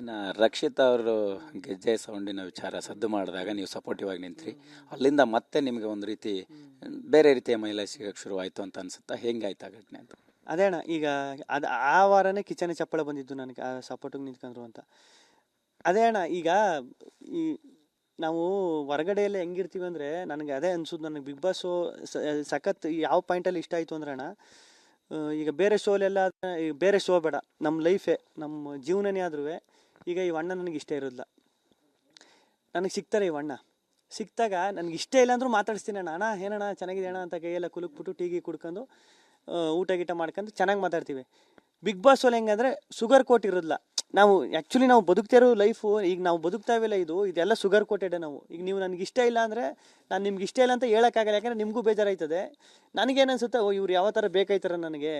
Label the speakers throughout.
Speaker 1: ಇನ್ನು ರಕ್ಷಿತ್ ಅವರು ಗೆಜ್ಜೆ ಸೌಂಡಿನ ವಿಚಾರ ಸದ್ದು ಮಾಡಿದಾಗ ನೀವು ಸಪೋರ್ಟಿವ್ ಆಗಿ ನಿಂತ್ರಿ. ಅಲ್ಲಿಂದ ಮತ್ತೆ ನಿಮಗೆ ಒಂದು ರೀತಿ ಬೇರೆ ರೀತಿಯ ಮಹಿಳೆ ಸಿಗಕ್ಕೆ ಶುರು ಆಯಿತು ಅಂತ ಅನ್ಸುತ್ತಾ? ಹೆಂಗಾಯ್ತು ಆ ಘಟನೆ ಅಂತ?
Speaker 2: ಅದೇ ಅಣ್ಣ, ಈಗ ಅದು ಆ ವಾರನೇ ಕಿಚನೆ ಚಪ್ಪಳ ಬಂದಿದ್ದು ನನಗೆ, ಆ ಸಪೋರ್ಟಿಗೆ ನಿಂತ್ಕೊಂಡ್ರು ಅಂತ. ಅದೇ ಅಣ್ಣ, ಈಗ ಈ ನಾವು ಹೊರಗಡೆಯಲ್ಲೇ ಹೆಂಗಿರ್ತೀವಿ ಅಂದರೆ ನನಗೆ ಅದೇ ಅನ್ಸುದು. ನನಗೆ ಬಿಗ್ ಬಾಸ್ ಶೋ ಸಖತ್ ಯಾವ ಪಾಯಿಂಟಲ್ಲಿ ಇಷ್ಟ ಆಯಿತು ಅಂದ್ರೆ ಅಣ್ಣ, ಈಗ ಬೇರೆ ಶೋಲೆಲ್ಲ ಈಗ ಬೇರೆ ಶೋ ಬೇಡ, ನಮ್ಮ ಲೈಫೇ ನಮ್ಮ ಜೀವನನೇ ಆದ್ರೂ ಈಗ ಈ ಅಣ್ಣ ನನಗೆ ಇಷ್ಟ ಇರೋದಿಲ್ಲ. ನನಗೆ ಸಿಗ್ತಾರೆ ಈ ಅಣ್ಣ, ಸಿಕ್ತಾಗ ನನಗೆ ಇಷ್ಟ ಇಲ್ಲ ಅಂದ್ರೂ ಮಾತಾಡಿಸ್ತೀನಿ. ಅಣ್ಣ ಏನಣ್ಣ ಚೆನ್ನಾಗಿದೆ ಅಣ್ಣ ಅಂತ ಕೈಯೆಲ್ಲ ಕುಲುಕ್ಬಿಟ್ಟು ಟೀಗಿ ಕುಡ್ಕೊಂಡು ಊಟ ಗೀಟ ಮಾಡ್ಕೊಂಡು ಚೆನ್ನಾಗಿ ಮಾತಾಡ್ತೀವಿ. ಬಿಗ್ ಬಾಸ್ ಅಲ್ಲಿ ಹೆಂಗಂದ್ರೆ ಶುಗರ್ ಕೋಟ್ ಇರೋದಿಲ್ಲ. ನಾವು ಆ್ಯಕ್ಚುಲಿ ನಾವು ಬದುಕ್ತಾ ಇರೋ ಲೈಫು, ಈಗ ನಾವು ಬದುಕ್ತಾ ಇವೆಲ್ಲ ಇದೆಲ್ಲ ಶುಗರ್ ಕೋಟೆಡೆ. ನಾವು ಈಗ ನೀವು ನನಗೆ ಇಷ್ಟ ಇಲ್ಲ ಅಂದರೆ ನಾನು ನಿಮ್ಗೆ ಇಷ್ಟ ಇಲ್ಲ ಅಂತ ಹೇಳೋಕ್ಕಾಗಲ್ಲ, ಯಾಕಂದರೆ ನಿಮಗೂ ಬೇಜಾರಾಯ್ತದೆ. ನನಗೇನು ಅನ್ಸುತ್ತೆ, ಇವ್ರು ಯಾವ ಥರ ಬೇಕಾಯ್ತಾರೆ ನನಗೆ,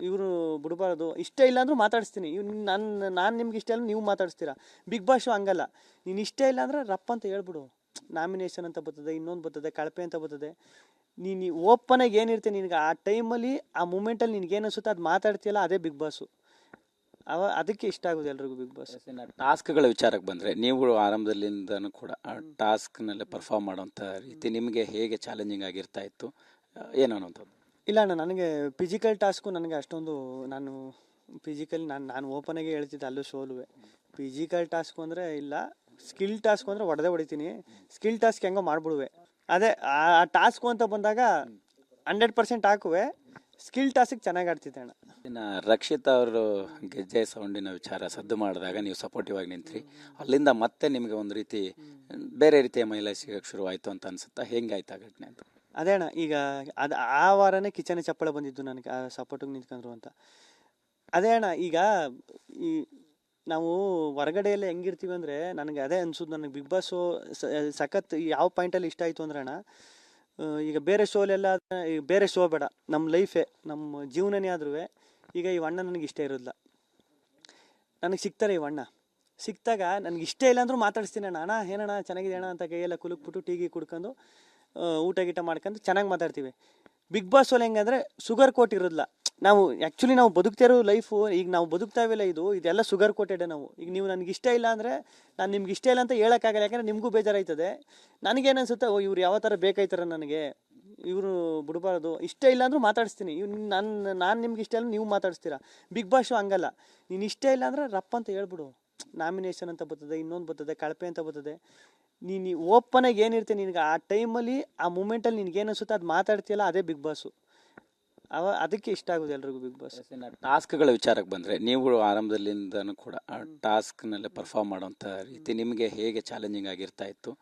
Speaker 2: ಇವರು ಬಿಡಬಾರ್ದು. ಇಷ್ಟ ಇಲ್ಲ ಅಂದರೂ ಮಾತಾಡಿಸ್ತೀನಿ. ನಾನು ನಿಮ್ಗೆ ಇಷ್ಟ ಇಲ್ಲ ನೀವು ಮಾತಾಡಿಸ್ತೀರಾ. ಬಿಗ್ ಬಾಸ್ ಶೋ ಹಂಗಲ್ಲ, ನೀನು ಇಷ್ಟ ಇಲ್ಲ ಅಂದರೆ ರಪ್ಪ ಅಂತ ಹೇಳ್ಬಿಡು. ನಾಮಿನೇಷನ್ ಅಂತ ಬರ್ತದೆ, ಇನ್ನೊಂದು ಬರ್ತದೆ, ಕಳಪೆ ಅಂತ ಬರ್ತದೆ. ನೀನು ಓಪನಾಗಿ ಏನಿರ್ತೀನಿ ನಿನಗೆ ಆ ಟೈಮಲ್ಲಿ, ಆ ಮೂಮೆಂಟಲ್ಲಿ ನಿನಗೇನು ಅನಿಸುತ್ತೆ ಅದು ಮಾತಾಡ್ತೀಯಲ್ಲ, ಅದೇ ಬಿಗ್ ಬಾಸು. ಅದಕ್ಕೆ ಇಷ್ಟ ಆಗೋದು ಎಲ್ರಿಗೂ ಬಿಗ್ ಬಾಸ್.
Speaker 1: ಟಾಸ್ಕ್ಗಳ ವಿಚಾರಕ್ಕೆ ಬಂದರೆ, ನೀವು ಆರಂಭದಲ್ಲಿಂದನೂ ಕೂಡ ಆ ಟಾಸ್ಕ್ನಲ್ಲೇ ಪರ್ಫಾರ್ಮ್ ಮಾಡೋಂಥ ರೀತಿ ನಿಮಗೆ ಹೇಗೆ ಚಾಲೆಂಜಿಂಗ್ ಆಗಿರ್ತಾ ಇತ್ತು, ಏನು ಅನ್ನೋಂಥದ್ದು?
Speaker 2: ಇಲ್ಲ ಅಣ್ಣ, ನನಗೆ ಫಿಸಿಕಲ್ ಟಾಸ್ಕು ನನಗೆ ಅಷ್ಟೊಂದು, ನಾನು ಫಿಸಿಕಲ್ ನಾನು ಓಪನಾಗೆ ಹೇಳ್ತಿದ್ದೆ ಅಲ್ಲೂ ಶೋಲುವೆ. ಫಿಸಿಕಲ್ ಟಾಸ್ಕು ಅಂದರೆ ಇಲ್ಲ, ಸ್ಕಿಲ್ ಟಾಸ್ಕು ಅಂದರೆ ಹೊಡೆತೀನಿ. ಸ್ಕಿಲ್ ಟಾಸ್ಕ್ ಹೆಂಗೋ ಮಾಡ್ಬಿಡುವೆ. ಅದೇ ಆ ಟಾಸ್ಕು ಅಂತ ಬಂದಾಗ 100% ಹಾಕುವೆ. ಸ್ಕಿಲ್ ಟಾಸ್ಕ್ ಚೆನ್ನಾಗಿ ಆಡ್ತಿದ್ದೆ ಅಣ್ಣ.
Speaker 1: ಇನ್ನು ರಕ್ಷಿತ್ ಅವರು ಗೆಜ್ಜೆ ಸೌಂಡಿನ ವಿಚಾರ ಸದ್ದು ಮಾಡಿದಾಗ ನೀವು ಸಪೋರ್ಟಿವ್ ಆಗಿ ನಿಂತ್ರಿ. ಅಲ್ಲಿಂದ ಮತ್ತೆ ನಿಮಗೆ ಒಂದು ರೀತಿ ಬೇರೆ ರೀತಿಯ ಮಹಿಳೆ ಸಿಗಕ್ಕೆ ಶುರು ಆಯಿತು ಅಂತ ಅನ್ಸುತ್ತಾ? ಹೆಂಗಾಯ್ತು ಆ ಘಟನೆ ಅಂತ?
Speaker 2: ಅದೇ ಅಣ್ಣ, ಈಗ ಅದು ಆ ವಾರನೇ ಕಿಚನೆ ಚಪ್ಪಳ ಬಂದಿದ್ದು ನನಗೆ, ಆ ಸಪೋರ್ಟಿಗೆ ನಿಂತ್ಕೊಂಡ್ರು ಅಂತ. ಅದೇ ಅಣ್ಣ, ಈಗ ಈ ನಾವು ಹೊರಗಡೆಯಲ್ಲೇ ಹೆಂಗಿರ್ತೀವಿ ಅಂದರೆ ನನಗೆ ಅದೇ ಅನ್ಸುದು. ನನಗೆ ಬಿಗ್ ಬಾಸ್ ಶೋ ಸಖತ್ ಯಾವ ಪಾಯಿಂಟಲ್ಲಿ ಇಷ್ಟ ಆಯಿತು ಅಂದ್ರೆ ಅಣ್ಣ, ಈಗ ಬೇರೆ ಶೋಲೆಲ್ಲ ಈಗ ಬೇರೆ ಶೋ ಬೇಡ, ನಮ್ಮ ಲೈಫೇ ನಮ್ಮ ಜೀವನನೇ ಆದ್ರೂ ಈಗ ಈ ಅಣ್ಣ ನನಗೆ ಇಷ್ಟ ಇರೋದಿಲ್ಲ. ನನಗೆ ಸಿಗ್ತಾರೆ ಈ ಅಣ್ಣ, ಸಿಕ್ತಾಗ ನನಗೆ ಇಷ್ಟ ಇಲ್ಲ ಅಂದ್ರೂ ಮಾತಾಡಿಸ್ತೀನಿ. ಅಣ್ಣ ಏನಣ್ಣ ಚೆನ್ನಾಗಿದೆ ಅಣ್ಣ ಅಂತ ಕೈಯೆಲ್ಲ ಕುಲುಕ್ಬಿಟ್ಟು ಟೀಗಿ ಕುಡ್ಕೊಂಡು ಊಟ ಗೀಟ ಮಾಡ್ಕೊಂಡು ಚೆನ್ನಾಗಿ ಮಾತಾಡ್ತೀವಿ. ಬಿಗ್ ಬಾಸ್ ಅಲ್ಲಿ ಹೆಂಗಂದ್ರೆ ಶುಗರ್ ಕೋಟ್ ಇರೋದಿಲ್ಲ. ನಾವು ಆ್ಯಕ್ಚುಲಿ ನಾವು ಬದುಕ್ತಾ ಇರೋ ಲೈಫು, ಈಗ ನಾವು ಬದುಕ್ತಾ ಇವೆಲ್ಲ ಇದೆಲ್ಲ ಶುಗರ್ ಕೋಟೆಡೆ. ನಾವು ಈಗ ನೀವು ನನಗೆ ಇಷ್ಟ ಇಲ್ಲ ಅಂದರೆ ನಾನು ನಿಮ್ಗೆ ಇಷ್ಟ ಇಲ್ಲ ಅಂತ ಹೇಳೋಕ್ಕಾಗಲ್ಲ, ಯಾಕಂದರೆ ನಿಮಗೂ ಬೇಜಾರಾಯ್ತದೆ. ನನಗೇನು ಅನ್ಸುತ್ತೆ, ಇವ್ರು ಯಾವ ಥರ ಬೇಕಾಯ್ತಾರೆ ನನಗೆ, ಇವರು ಬಿಡಬಾರ್ದು. ಇಷ್ಟ ಇಲ್ಲ ಅಂದರೂ ಮಾತಾಡಿಸ್ತೀನಿ. ನಾನು ನಿಮ್ಗೆ ಇಷ್ಟ ಇಲ್ಲ ನೀವು ಮಾತಾಡಿಸ್ತೀರಾ. ಬಿಗ್ ಬಾಸ್ ಶೋ ಹಂಗಲ್ಲ, ನೀನು ಇಷ್ಟ ಇಲ್ಲ ಅಂದರೆ ರಪ್ಪ ಅಂತ ಹೇಳ್ಬಿಡು. ನಾಮಿನೇಷನ್ ಅಂತ ಬರ್ತದೆ, ಇನ್ನೊಂದು ಬರ್ತದೆ, ಕಳಪೆ ಅಂತ ಬರ್ತದೆ. ನೀನು ಓಪನಾಗಿ ಏನಿರ್ತೀನಿ ನಿನಗೆ ಆ ಟೈಮಲ್ಲಿ, ಆ ಮೂಮೆಂಟಲ್ಲಿ ನಿನಗೇನು ಅನಿಸುತ್ತೆ ಅದು ಮಾತಾಡ್ತೀಯಲ್ಲ, ಅದೇ ಬಿಗ್ ಬಾಸು. ಅದಕ್ಕೆ ಇಷ್ಟ ಆಗೋದು ಎಲ್ರಿಗೂ ಬಿಗ್ ಬಾಸ್.
Speaker 1: ಟಾಸ್ಕ್ಗಳ ವಿಚಾರಕ್ಕೆ ಬಂದರೆ, ನೀವು ಆರಂಭದಲ್ಲಿಂದನೂ ಕೂಡ ಆ ಟಾಸ್ಕ್ನಲ್ಲೇ ಪರ್ಫಾರ್ಮ್ ಮಾಡೋಂಥ ರೀತಿ ನಿಮಗೆ ಹೇಗೆ ಚಾಲೆಂಜಿಂಗ್ ಆಗಿರ್ತಾ ಇತ್ತು,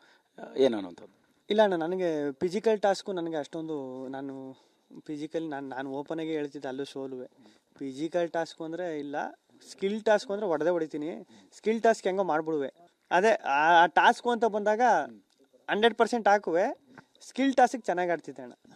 Speaker 1: ಏನು ಅನ್ನೋಂಥದ್ದು?
Speaker 2: ಇಲ್ಲ ಅಣ್ಣ, ನನಗೆ ಫಿಸಿಕಲ್ ಟಾಸ್ಕು ನನಗೆ ಅಷ್ಟೊಂದು, ನಾನು ಫಿಸಿಕಲ್ ನಾನು ಓಪನಾಗೆ ಹೇಳ್ತಿದ್ದೆ ಅಲ್ಲೂ ಶೋಲುವೆ. ಫಿಸಿಕಲ್ ಟಾಸ್ಕು ಅಂದರೆ ಇಲ್ಲ, ಸ್ಕಿಲ್ ಟಾಸ್ಕು ಅಂದರೆ ಹೊಡಿತೀನಿ. ಸ್ಕಿಲ್ ಟಾಸ್ಕ್ ಹೆಂಗೋ ಮಾಡ್ಬಿಡುವೆ. ಅದೇ ಆ ಟಾಸ್ಕು ಅಂತ ಬಂದಾಗ 100% ಹಾಕುವೆ. ಸ್ಕಿಲ್ ಟಾಸ್ಕ್ ಚೆನ್ನಾಗಿ ಆಡ್ತಿದ್ದೆ ಅಣ್ಣ.